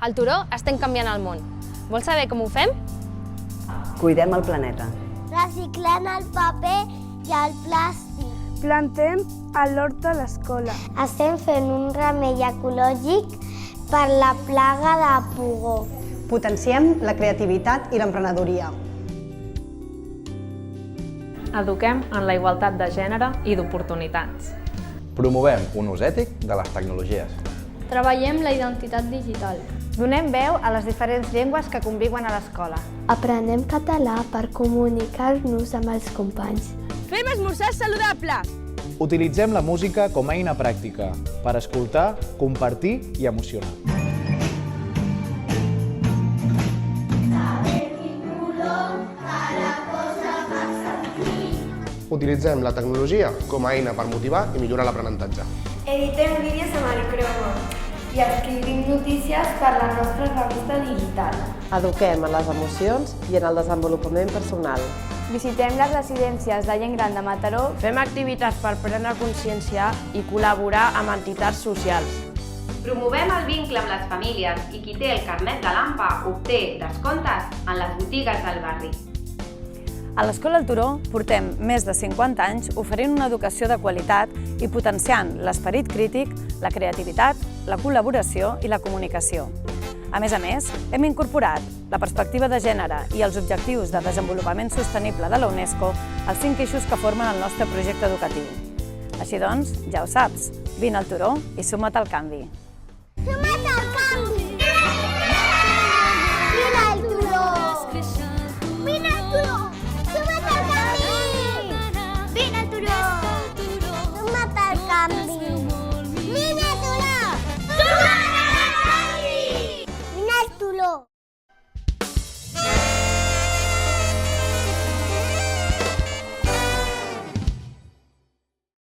Al Turó estem canviant el món. Vols saber com ho fem? Cuidem el planeta. Reciclant el paper i el plàstic. Plantem a l'hort de l'escola. Estem fent un remei ecològic per la plaga de pugó. Potenciem la creativitat i l'emprenedoria. Eduquem en la igualtat de gènere i d'oportunitats. Promovem un ús ètic de les tecnologies. Treballem la identitat digital. Donem veu a les diferents llengües que conviuen a l'escola. Aprenem català per comunicar-nos amb els companys. Fem esmorzars saludables! Utilitzem la música com a eina pràctica per escoltar, compartir i emocionar. Utilitzem la tecnologia com a eina per motivar i millorar l'aprenentatge. Editem vídeos amb el Chrome i escrivim notícies per la nostra revista digital. Eduquem en les emocions i en el desenvolupament personal. Visitem les residències de gent gran de Mataró. Fem activitats per prendre consciència i col·laborar amb entitats socials. Promovem el vincle amb les famílies i qui té el carnet de l'AMPA obté descomptes en les botigues del barri. A l'Escola El Turó portem més de 50 anys oferint una educació de qualitat i potenciant l'esperit crític, la creativitat, la col·laboració i la comunicació. A més, hem incorporat la perspectiva de gènere i els objectius de desenvolupament sostenible de la UNESCO als 5 eixos que formen el nostre projecte educatiu. Així doncs, ja ho saps, vine al Turó i suma't al canvi.